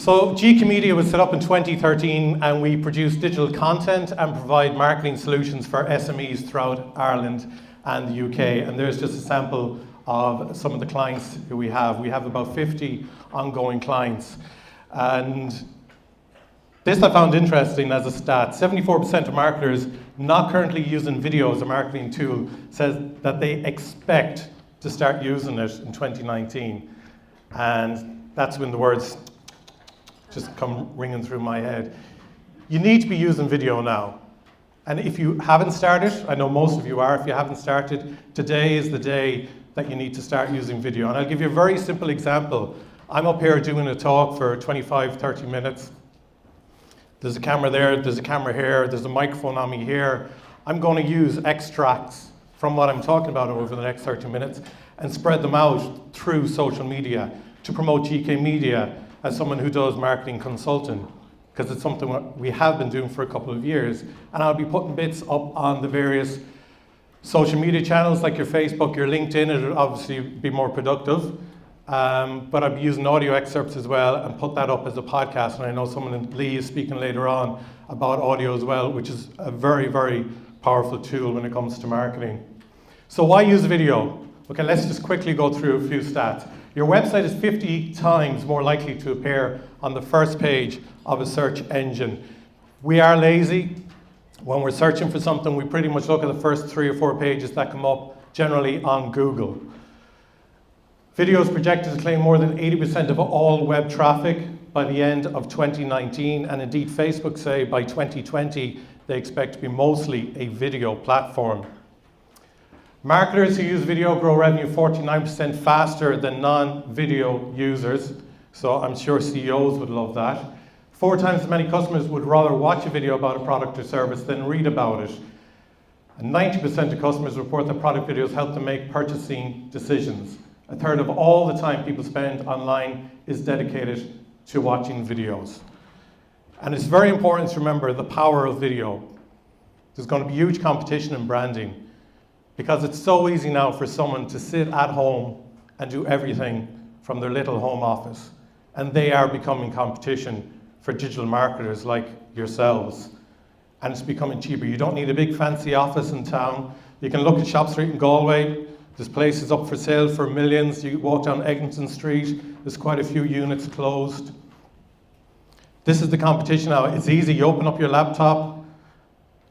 So GK Media was set up in 2013 and we produce digital content and provide marketing solutions for SMEs throughout Ireland and the UK. And there's just a sample of some of the clients who we have. We have about 50 ongoing clients. And this I found interesting as a stat. 74% of marketers not currently using video as a marketing tool says that they expect to start using it in 2019. And that's when the words just come ringing through my head. You need to be using video now. And if you haven't started, I know most of you are, if you haven't started, today is the day that you need to start using video. And I'll give you a very simple example. I'm up here doing a talk for 25, 30 minutes. There's a camera there, there's a camera here, there's a microphone on me here. I'm going to use extracts from what I'm talking about over the next 30 minutes and spread them out through social media to promote GK Media as someone who does marketing consulting, because it's something we have been doing for a couple of years. And I'll be putting bits up on the various social media channels like your Facebook, your LinkedIn. It'll obviously be more productive. But I'll be using audio excerpts as well and put that up as a podcast. And I know someone, Lee, is speaking later on about audio as well, which is a very, very powerful tool when it comes to marketing. So why use video? Okay, let's just quickly go through a few stats. Your website is 50 times more likely to appear on the first page of a search engine. We are lazy. When we're searching for something, we pretty much look at the first 3 or 4 pages that come up, generally on Google. Video is projected to claim more than 80% of all web traffic by the end of 2019, and indeed Facebook say by 2020 they expect to be mostly a video platform. Marketers who use video grow revenue 49% faster than non-video users, so I'm sure CEOs would love that. 4 times as many customers would rather watch a video about a product or service than read about it. And 90% of customers report that product videos help them make purchasing decisions. A third of all the time people spend online is dedicated to watching videos. And it's very important to remember the power of video. There's going to be huge competition in branding, because it's so easy now for someone to sit at home and do everything from their little home office. And they are becoming competition for digital marketers like yourselves. And it's becoming cheaper. You don't need a big fancy office in town. You can look at Shop Street in Galway. There's places up for sale for millions. You walk down Eglinton Street. There's quite a few units closed. This is the competition now. It's easy. You open up your laptop.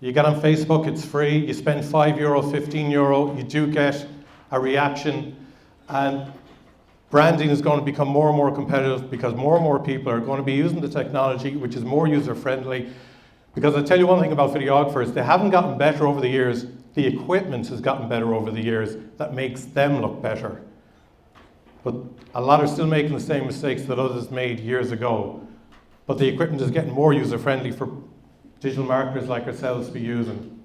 You get on Facebook, it's free. You spend €5, €15, you do get a reaction. And branding is going to become more and more competitive because more and more people are going to be using the technology, which is more user-friendly. Because I'll tell you one thing about videographers, they haven't gotten better over the years. The equipment has gotten better over the years that makes them look better. But a lot are still making the same mistakes that others made years ago. But the equipment is getting more user-friendly for digital marketers like ourselves to be using.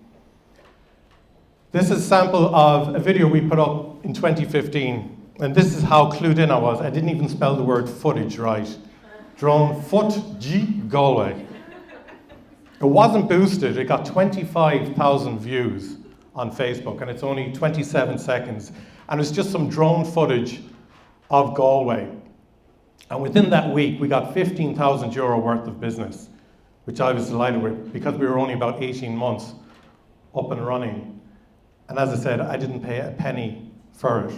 This is a sample of a video we put up in 2015. And this is how clued in I was. I didn't even spell the word footage right. Drone foot G Galway. It wasn't boosted. It got 25,000 views on Facebook, and it's only 27 seconds. And it's just some drone footage of Galway. And within that week, we got €15,000 worth of business, which I was delighted with because we were only about 18 months up and running. And as I said, I didn't pay a penny for it.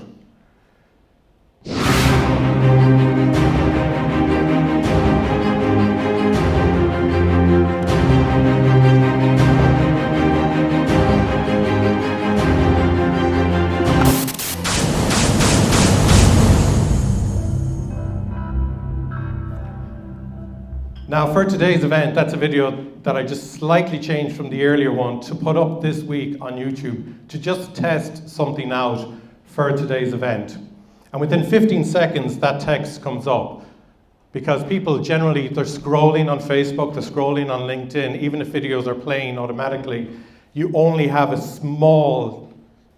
Now for today's event, that's a video that I just slightly changed from the earlier one to put up this week on YouTube to just test something out for today's event. And within 15 seconds, that text comes up because people generally, they're scrolling on Facebook, they're scrolling on LinkedIn, even if videos are playing automatically, you only have a small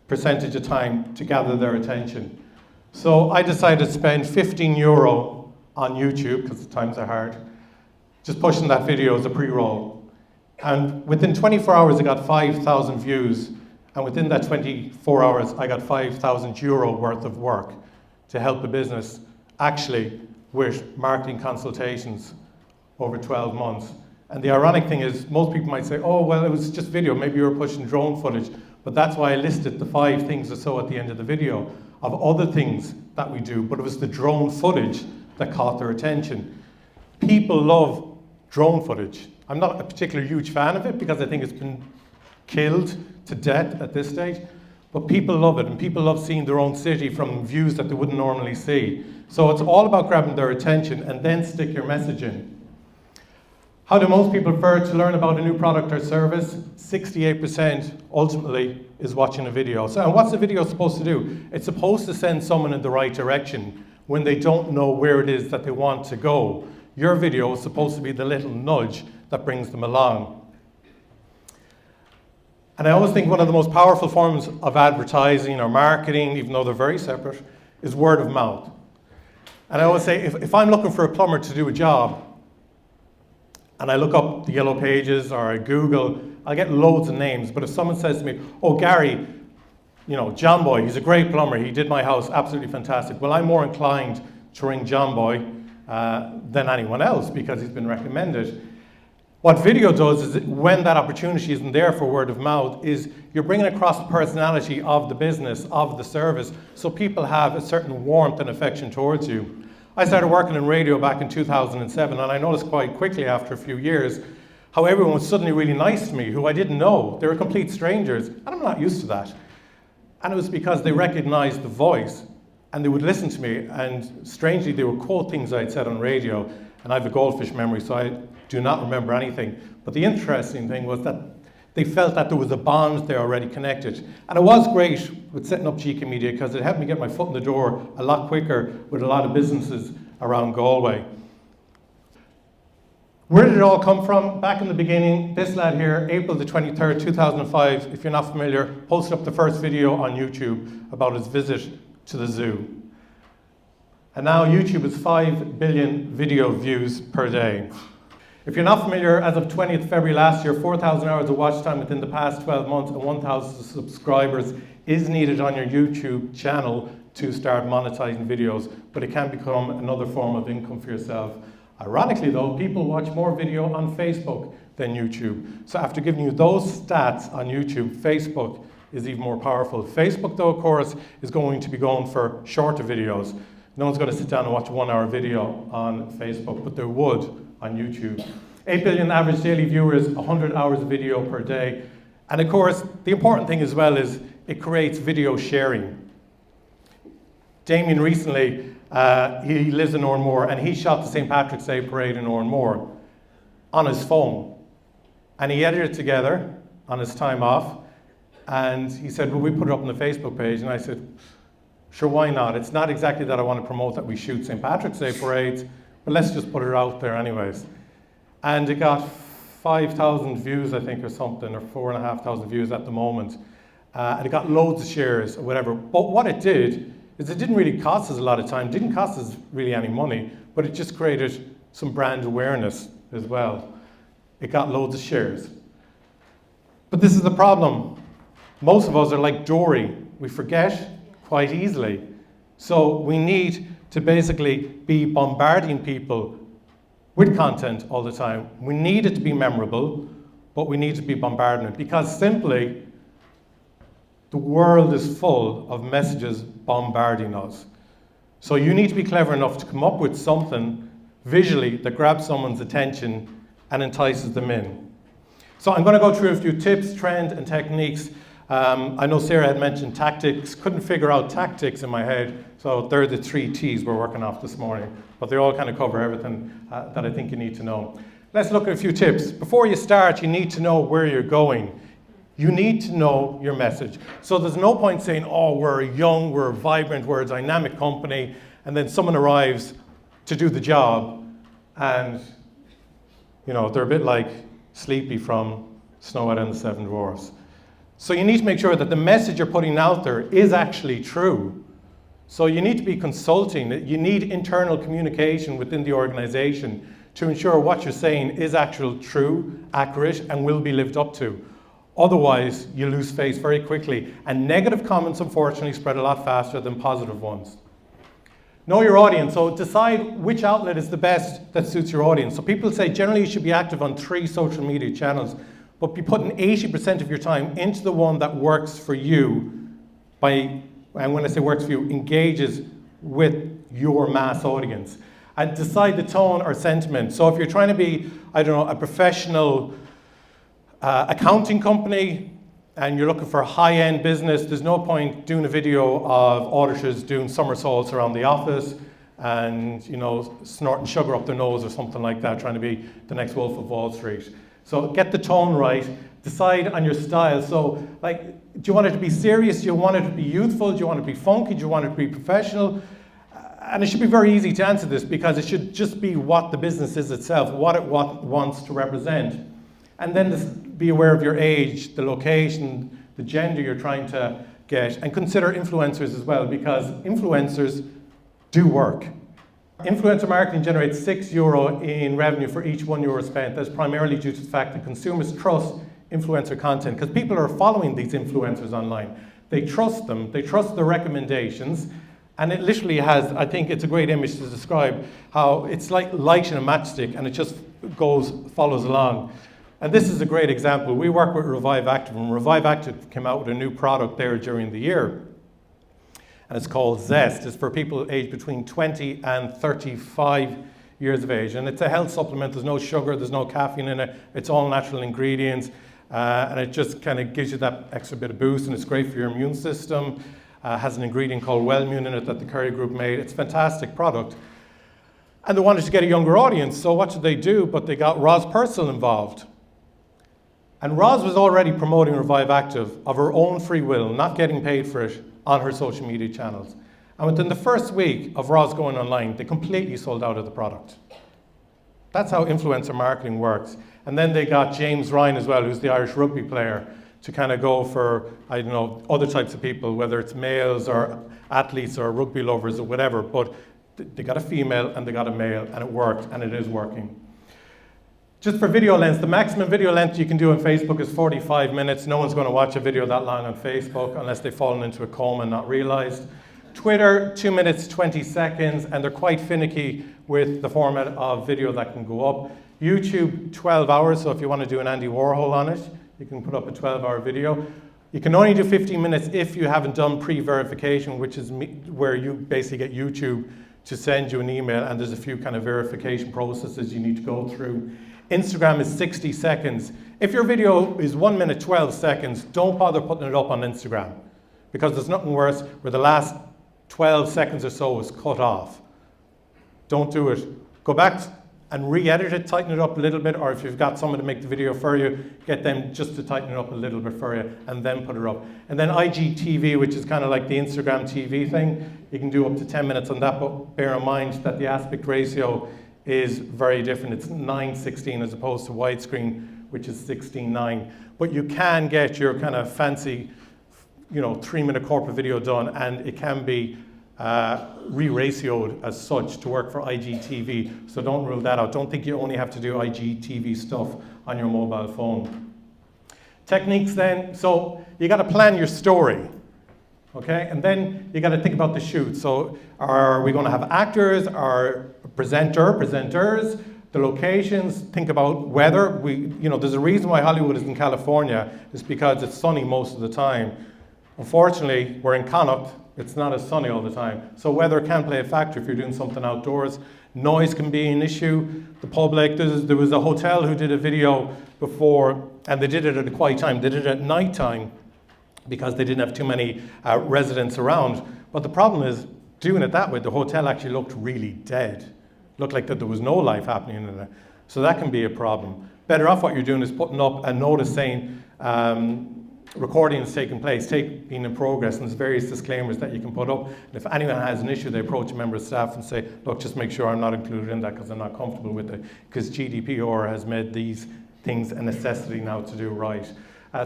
percentage of time to gather their attention. So I decided to spend €15 on YouTube, because the times are hard, just pushing that video as a pre-roll. And within 24 hours, I got 5,000 views. And within that 24 hours, I got €5,000 worth of work to help the business actually with marketing consultations over 12 months. And the ironic thing is, most people might say, oh, well, it was just video, maybe you were pushing drone footage, but that's why I listed the 5 things or so at the end of the video of other things that we do, but it was the drone footage that caught their attention. People love drone footage. I'm not a particularly huge fan of it because I think it's been killed to death at this stage, but people love it, and people love seeing their own city from views that they wouldn't normally see. So it's all about grabbing their attention and then stick your message in. How do most people prefer to learn about a new product or service? 68% ultimately is watching a video. So, and what's the video supposed to do? It's supposed to send someone in the right direction when they don't know where it is that they want to go. Your video is supposed to be the little nudge that brings them along. And I always think one of the most powerful forms of advertising or marketing, even though they're very separate, is word of mouth. And I always say, if I'm looking for a plumber to do a job, and I look up the Yellow Pages or I Google, I'll get loads of names. But if someone says to me, oh, Gary, you know, John Boy, he's a great plumber, he did my house, absolutely fantastic. Well, I'm more inclined to ring John Boy than anyone else because he's been recommended. What video does is, when that opportunity isn't there for word of mouth, is you're bringing across the personality of the business, of the service, so people have a certain warmth and affection towards you. I started working in radio back in 2007, and I noticed quite quickly after a few years how everyone was suddenly really nice to me, who I didn't know. They were complete strangers, and I'm not used to that. And it was because they recognized the voice, and they would listen to me, and strangely they would quote things I'd said on radio, and I have a goldfish memory, so I do not remember anything. But the interesting thing was that they felt that there was a bond there already connected. And it was great with setting up GK Media because it helped me get my foot in the door a lot quicker with a lot of businesses around Galway. Where did it all come from? Back in the beginning, this lad here, April the 23rd, 2005, if you're not familiar, posted up the first video on YouTube about his visit to the zoo. And now YouTube has 5 billion video views per day. If you're not familiar, as of 20th February last year, 4,000 hours of watch time within the past 12 months and 1,000 subscribers is needed on your YouTube channel to start monetizing videos, but it can become another form of income for yourself. Ironically though, people watch more video on Facebook than YouTube. So after giving you those stats on YouTube, Facebook is even more powerful. Facebook though, of course, is going to be going for shorter videos. No one's going to sit down and watch a 1-hour video on Facebook, but there would on YouTube. 8 billion average daily viewers, 100 hours of video per day. And of course, the important thing as well is it creates video sharing. Damien recently, he lives in Oranmore, and he shot the St. Patrick's Day parade in Oranmore on his phone. And he edited it together on his time off. And he said, will we put it up on the Facebook page? And I said, sure, why not? It's not exactly that I want to promote that we shoot St. Patrick's Day parades, but let's just put it out there anyways. And it got 5,000 views, I think, or something, or 4,500 views at the moment. And it got loads of shares or whatever. But what it did is it didn't really cost us a lot of time, didn't cost us really any money, but it just created some brand awareness as well. It got loads of shares. But this is the problem. Most of us are like Dory. We forget quite easily. So we need to basically be bombarding people with content all the time. We need it to be memorable, but we need to be bombarding it because simply the world is full of messages bombarding us. So you need to be clever enough to come up with something visually that grabs someone's attention and entices them in. So I'm going to go through a few tips, trends, and techniques. I know Sarah had mentioned tactics, couldn't figure out tactics in my head, so they're the 3 T's we're working off this morning, but they all kind of cover everything that I think you need to know. Let's look at a few tips. Before you start, you need to know where you're going. You need to know your message. So there's no point saying, oh, we're young, we're vibrant, we're a dynamic company, and then someone arrives to do the job, and you know, they're a bit like Sleepy from Snow White and the Seven Dwarfs. So you need to make sure that the message you're putting out there is actually true. So you need to be consulting. You need internal communication within the organization to ensure what you're saying is actual, true, accurate, and will be lived up to. Otherwise, you lose face very quickly. And negative comments, unfortunately, spread a lot faster than positive ones. Know your audience. So decide which outlet is the best that suits your audience. So people say generally you should be active on 3 social media channels, but be putting 80% of your time into the one that works for you and when I say works for you, engages with your mass audience. And decide the tone or sentiment. So if you're trying to be, I don't know, a professional accounting company, and you're looking for a high-end business, there's no point doing a video of auditors doing somersaults around the office and, you know, snorting sugar up their nose or something like that, trying to be the next Wolf of Wall Street. So get the tone right, decide on your style. So, like, do you want it to be serious? Do you want it to be youthful? Do you want it to be funky? Do you want it to be professional? And it should be very easy to answer this because it should just be what the business is itself, what it wants to represent. And then just be aware of your age, the location, the gender you're trying to get, and consider influencers as well, because influencers do work. Influencer marketing generates €6 in revenue for each €1 spent. That's primarily due to the fact that consumers trust influencer content, because people are following these influencers online. They trust them, they trust their recommendations, and it literally has, I think it's a great image to describe how it's like light in a matchstick and it just follows along. And this is a great example. We work with Revive Active, and Revive Active came out with a new product there during the year. And it's called Zest. It's for people aged between 20 and 35 years of age. And it's a health supplement. There's no sugar, there's no caffeine in it. It's all natural ingredients. And it just kind of gives you that extra bit of boost, and it's great for your immune system. Has an ingredient called Wellmune in it that the Curry Group made. It's a fantastic product. And they wanted to get a younger audience, so what did they do? But they got Roz Purcell involved. And Roz was already promoting Revive Active of her own free will, not getting paid for it, on her social media channels. And within the first week of Roz going online, they completely sold out of the product. That's how influencer marketing works. And then they got James Ryan as well, who's the Irish rugby player, to kind of go for, I don't know, other types of people, whether it's males or athletes or rugby lovers or whatever, but they got a female and they got a male, and it worked, and it is working. Just for video length, the maximum video length you can do on Facebook is 45 minutes. No one's going to watch a video that long on Facebook unless they've fallen into a coma and not realized. Twitter, 2 minutes, 20 seconds, and they're quite finicky with the format of video that can go up. YouTube, 12 hours, so if you want to do an Andy Warhol on it, you can put up a 12-hour video. You can only do 15 minutes if you haven't done pre-verification, which is where you basically get YouTube to send you an email, and there's a few kind of verification processes you need to go through. Instagram is 60 seconds. If your video is 1 minute, 12 seconds, don't bother putting it up on Instagram, because there's nothing worse where the last 12 seconds or so is cut off. Don't do it. Go back and re-edit it, tighten it up a little bit, or if you've got someone to make the video for you, get them just to tighten it up a little bit for you, and then put it up. And then IGTV, which is kind of like the Instagram TV thing, you can do up to 10 minutes on that, but bear in mind that the aspect ratio is very different. It's 9:16 as opposed to widescreen, which is 16:9. But you can get your kind of fancy, 3-minute corporate video done, and it can be re-ratioed as such to work for IGTV. So don't rule that out. Don't think you only have to do IGTV stuff on your mobile phone. Techniques then, so you got to plan your story. Okay, and then you got to think about the shoot. So are we going to have actors, or presenters, the locations? Think about weather. There's a reason why Hollywood is in California. It's because it's sunny most of the time. Unfortunately, we're in Connacht. It's not as sunny all the time. So weather can play a factor if you're doing something outdoors. Noise can be an issue. The public, there was a hotel who did a video before, and they did it at a quiet time. They did it at night time, because they didn't have too many residents around. But the problem is, doing it that way, the hotel actually looked really dead. Looked like that there was no life happening in it. So that can be a problem. Better off what you're doing is putting up a notice saying recording is taking place, being in progress, and there's various disclaimers that you can put up. And if anyone has an issue, they approach a member of staff and say, look, just make sure I'm not included in that because I'm not comfortable with it, because GDPR has made these things a necessity now to do right.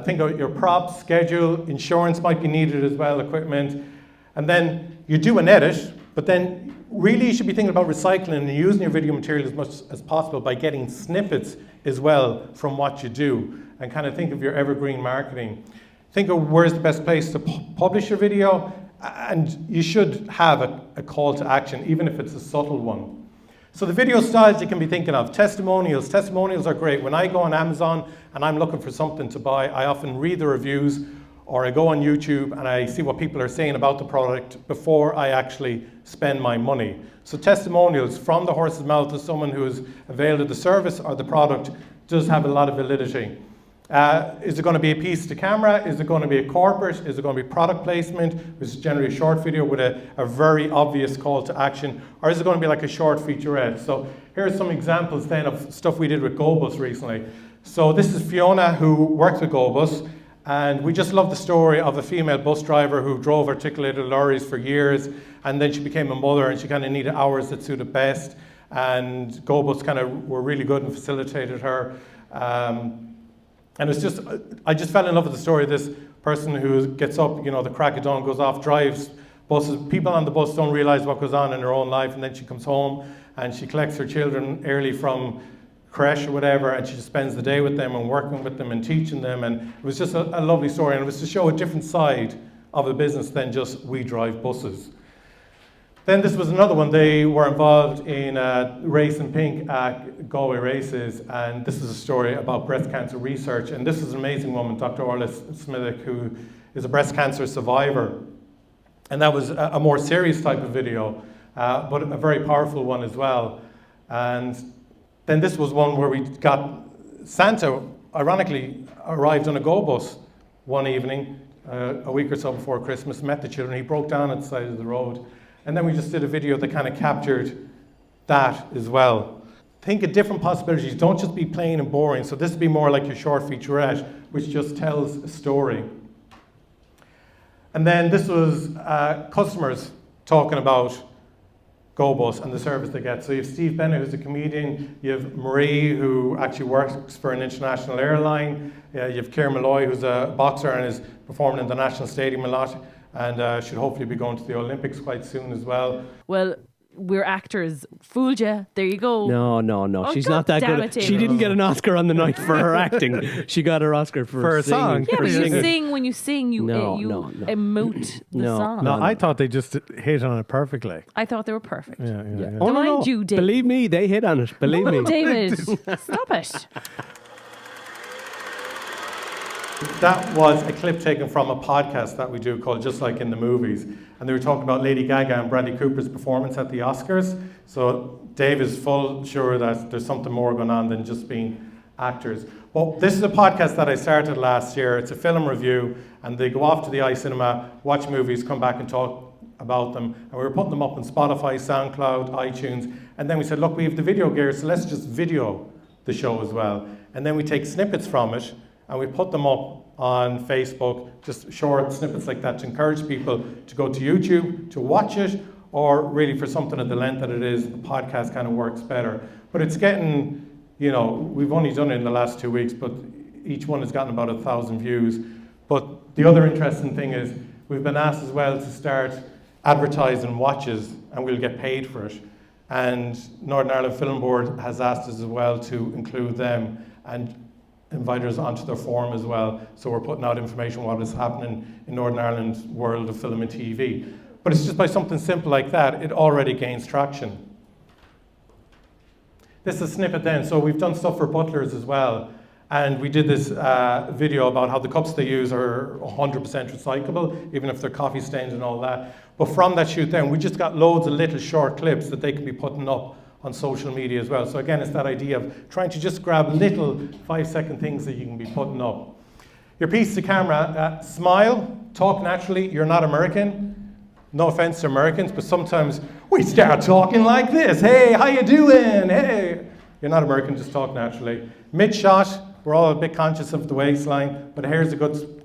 Think about your props, schedule, insurance might be needed as well, equipment. And then you do an edit, but then really you should be thinking about recycling and using your video material as much as possible by getting snippets as well from what you do. And kind of think of your evergreen marketing. Think of where's the best place to publish your video, And you should have a call to action, even if it's a subtle one. So the video styles you can be thinking of, testimonials. Testimonials are great. When I go on Amazon and I'm looking for something to buy, I often read the reviews, or I go on YouTube and I see what people are saying about the product before I actually spend my money. So testimonials from the horse's mouth of someone who has availed of the service or the product does have a lot of validity. Is it going to be a piece to camera? Is it going to be a corporate? Is it going to be product placement, which is generally a short video with a very obvious call to action? Or is it going to be like a short featurette? So here are some examples then of stuff we did with GoBus recently. So this is Fiona, who works with GoBus, and we just love the story of a female bus driver who drove articulated lorries for years, and then she became a mother and she kind of needed hours that suited best, and GoBus kind of were really good and facilitated her. And it's just, I just fell in love with the story of this person who gets up, the crack of dawn, goes off, drives buses. People on the bus don't realize what goes on in her own life, and then she comes home and she collects her children early from creche or whatever, and she just spends the day with them and working with them and teaching them. And it was just a lovely story, and it was to show a different side of a business than just we drive buses. Then this was another one. They were involved in Race in Pink at Galway races, and this is a story about breast cancer research. And this is an amazing woman, Dr. Jarlath, who is a breast cancer survivor. And that was a more serious type of video, but a very powerful one as well. And then this was one where we got Santa, ironically, arrived on a GoBus one evening, a week or so before Christmas, met the children. He broke down at the side of the road. And then we just did a video that kind of captured that as well. Think of different possibilities. Don't just be plain and boring. So this would be more like your short featurette, which just tells a story. And then this was customers talking about GoBus and the service they get. So you have Steve Bennett, who's a comedian. You have Marie, who actually works for an international airline. You have Ciara Malloy, who's a boxer and is performing in the National Stadium a lot, and should hopefully be going to the Olympics quite soon as well. Well, we're actors. Fooled you. There you go. No. Oh, She's God not that damn good. it, She didn't get an Oscar on the night for her acting. She got her Oscar for a song. Yeah, but you singing. sing, when you sing, you emote the song. No, I thought they just hit on it perfectly. I thought they were perfect. Yeah. Oh, Don't no. mind you, Dave. Believe me, they hit on it. Believe me. David, stop it. That was a clip taken from a podcast that we do called Just Like in the Movies. And they were talking about Lady Gaga and Bradley Cooper's performance at the Oscars. So Dave is full sure that there's something more going on than just being actors. Well, this is a podcast that I started last year. It's a film review, and they go off to the iCinema, watch movies, come back and talk about them. And we were putting them up on Spotify, SoundCloud, iTunes. And then we said, look, we have the video gear, so let's just video the show as well. And then we take snippets from it, and we put them up on Facebook, just short snippets like that to encourage people to go to YouTube, to watch it, or really for something at the length that it is, the podcast kind of works better. But it's getting, we've only done it in the last 2 weeks, but each one has gotten about 1,000 views. But the other interesting thing is we've been asked as well to start advertising watches, and we'll get paid for it. And Northern Ireland Film Board has asked us as well to include them and invite us onto their forum as well. So we're putting out information what is happening in Northern Ireland's world of film and TV. But it's just by something simple like that, it already gains traction. This is a snippet then. So we've done stuff for butlers as well. And we did this video about how the cups they use are 100% recyclable, even if they're coffee stained and all that. But from that shoot then, we just got loads of little short clips that they can be putting up on social media as well. So again, it's that idea of trying to just grab little 5-second things that you can be putting up. Your piece to camera, smile, talk naturally. You're not American. No offense to Americans, but sometimes we start talking like this. Hey, how you doing? Hey. You're not American, just talk naturally. Mid-shot, we're all a bit conscious of the waistline, but here's a good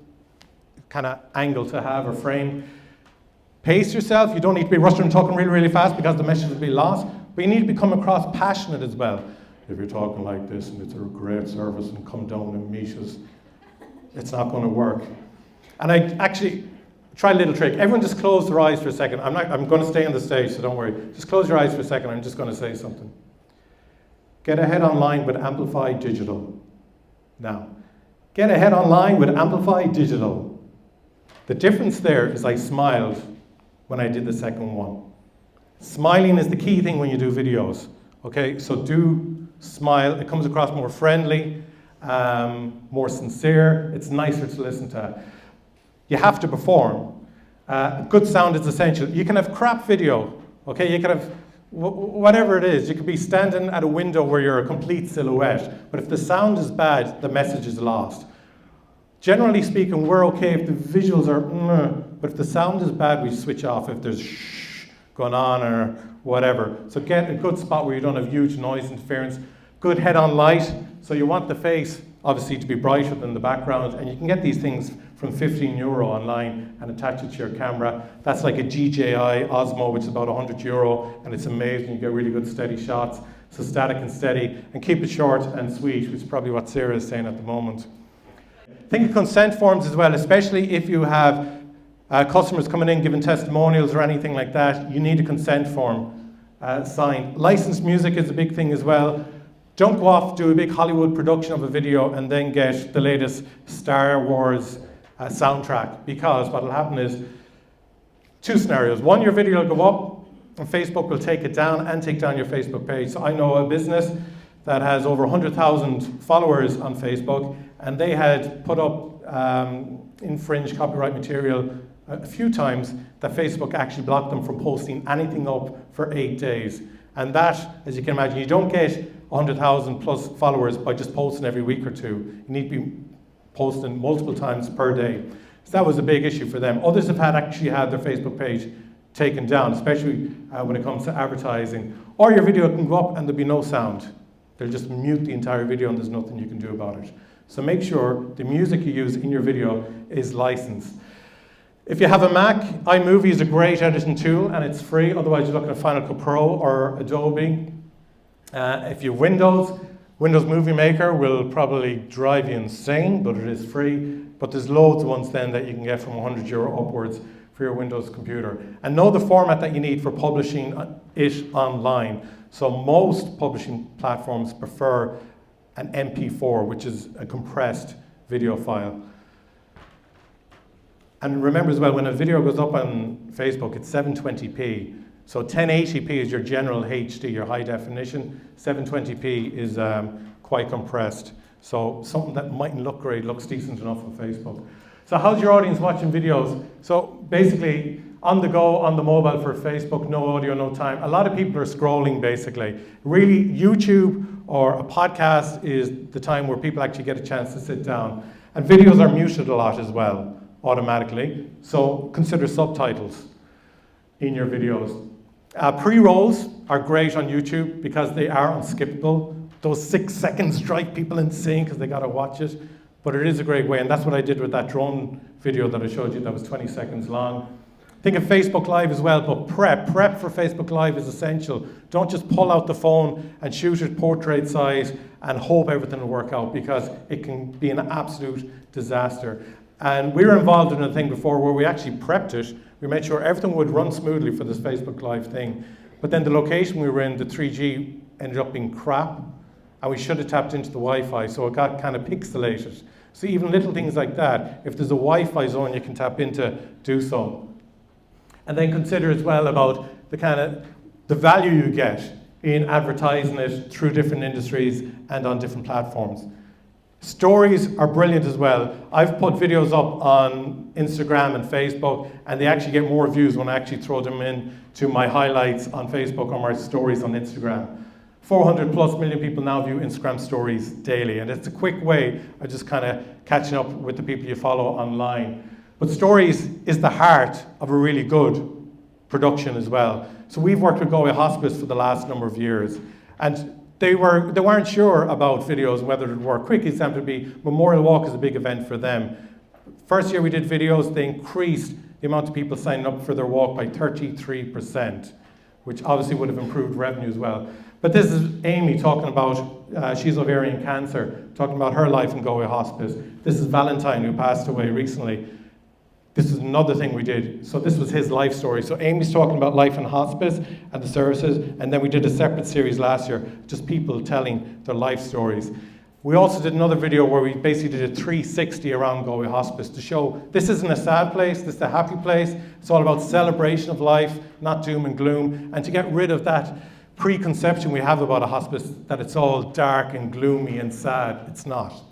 kind of angle to have or frame. Pace yourself. You don't need to be rushing and talking really, really fast because the message will be lost. But you need to come across passionate as well. If you're talking like this and it's a great service and come down and meet us, it's not going to work. And I actually try a little trick. Everyone just close their eyes for a second. I'm going to stay on the stage, so don't worry. Just close your eyes for a second. I'm just going to say something. Get ahead online with Amplify Digital. Now, get ahead online with Amplify Digital. The difference there is I smiled when I did the second one. Smiling is the key thing when you do videos, okay? So do smile. It comes across more friendly, more sincere. It's nicer to listen to. You have to perform. Good sound is essential. You can have crap video, okay? You can have whatever it is. You could be standing at a window where you're a complete silhouette, but if the sound is bad, the message is lost. Generally speaking, we're okay if the visuals are, but if the sound is bad, we switch off if there's going on or whatever. So get a good spot where you don't have huge noise interference. Good head-on light. So you want the face, obviously, to be brighter than the background. And you can get these things from €15 online and attach it to your camera. That's like a DJI Osmo, which is about €100, and it's amazing. You get really good steady shots. So static and steady. And keep it short and sweet, which is probably what Sarah is saying at the moment. Think of consent forms as well, especially if you have customers coming in giving testimonials or anything like that. You need a consent form signed. Licensed music is a big thing as well. Don't go off, do a big Hollywood production of a video and then get the latest Star Wars soundtrack, because what will happen is two scenarios. One, your video will go up and Facebook will take it down and take down your Facebook page. So I know a business that has over 100,000 followers on Facebook, and they had put up infringed copyright material a few times that Facebook actually blocked them from posting anything up for 8 days. And that, as you can imagine, you don't get 100,000 plus followers by just posting every week or two. You need to be posting multiple times per day. So that was a big issue for them. Others have actually had their Facebook page taken down, especially when it comes to advertising. Or your video can go up and there'll be no sound. They'll just mute the entire video and there's nothing you can do about it. So make sure the music you use in your video is licensed. If you have a Mac, iMovie is a great editing tool and it's free. Otherwise, you're looking at Final Cut Pro or Adobe. If you have Windows Movie Maker will probably drive you insane, but it is free. But there's loads of ones then that you can get from €100 upwards for your Windows computer. And know the format that you need for publishing it online. So most publishing platforms prefer an MP4, which is a compressed video file. And remember as well, when a video goes up on Facebook, it's 720p. So 1080p is your general HD, your high definition. 720p is quite compressed. So something that mightn't look great looks decent enough on Facebook. So how's your audience watching videos? So basically, on the go, on the mobile for Facebook, no audio, no time. A lot of people are scrolling basically. Really, YouTube or a podcast is the time where people actually get a chance to sit down. And videos are muted a lot as well, automatically. So consider subtitles in your videos. Pre-rolls are great on YouTube because they are unskippable. Those 6 seconds drive people insane because they got to watch it. But it is a great way, and that's what I did with that drone video that I showed you that was 20 seconds long. Think of Facebook Live as well, but prep for Facebook Live is essential. Don't just pull out the phone and shoot it portrait size and hope everything will work out, because it can be an absolute disaster. And we were involved in a thing before where we actually prepped it. We made sure everything would run smoothly for this Facebook Live thing. But then the location we were in, the 3G ended up being crap, and we should have tapped into the Wi-Fi, so it got kind of pixelated. So even little things like that, if there's a Wi-Fi zone you can tap into, do so. And then consider as well about the value you get in advertising it through different industries and on different platforms. Stories are brilliant as well. I've put videos up on Instagram and Facebook, and they actually get more views when I actually throw them in to my highlights on Facebook or my stories on Instagram. 400 plus million people now view Instagram stories daily, and it's a quick way of just kind of catching up with the people you follow online. But stories is the heart of a really good production as well. So we've worked with Galway Hospice for the last number of years, and they weren't sure about videos, whether it would work. Quick example would be Memorial Walk is a big event for them. First year we did videos, they increased the amount of people signing up for their walk by 33%, which obviously would have improved revenue as well. But this is Amy talking about, she's ovarian cancer, talking about her life in Galway Hospice. This is Valentine, who passed away recently. This is another thing we did. So this was his life story. So Amy's talking about life in hospice and the services, and then we did a separate series last year, just people telling their life stories. We also did another video where we basically did a 360 around Galway Hospice to show this isn't a sad place, this is a happy place. It's all about celebration of life, not doom and gloom, and to get rid of that preconception we have about a hospice that it's all dark and gloomy and sad. It's not.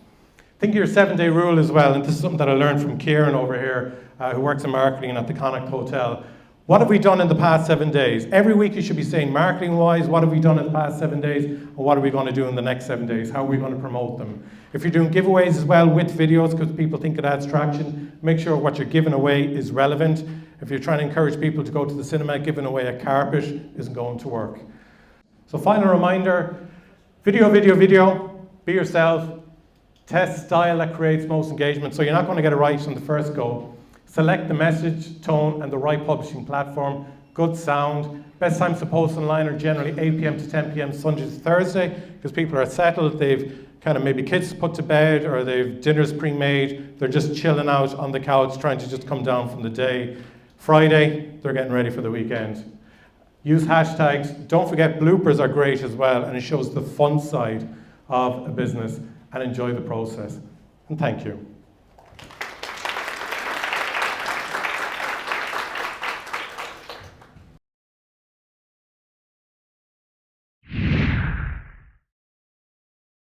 Think of your 7-day rule as well, and this is something that I learned from Kieran over here, who works in marketing at the Connacht Hotel. What have we done in the past 7 days? Every week you should be saying, marketing-wise, what have we done in the past 7 days, and what are we going to do in the next 7 days? How are we going to promote them? If you're doing giveaways as well with videos, because people think it adds traction, make sure what you're giving away is relevant. If you're trying to encourage people to go to the cinema, giving away a carpet isn't going to work. So final reminder, video, be yourself, test style that creates most engagement. So you're not going to get it right on the first go. Select the message, tone, and the right publishing platform. Good sound. Best times to post online are generally 8 p.m. to 10 p.m. Sunday to Thursday, because people are settled, they've kind of maybe kids put to bed, or they've dinners pre-made, they're just chilling out on the couch trying to just come down from the day. Friday, they're getting ready for the weekend. Use hashtags. Don't forget, bloopers are great as well, and it shows the fun side of a business, and enjoy the process. And thank you.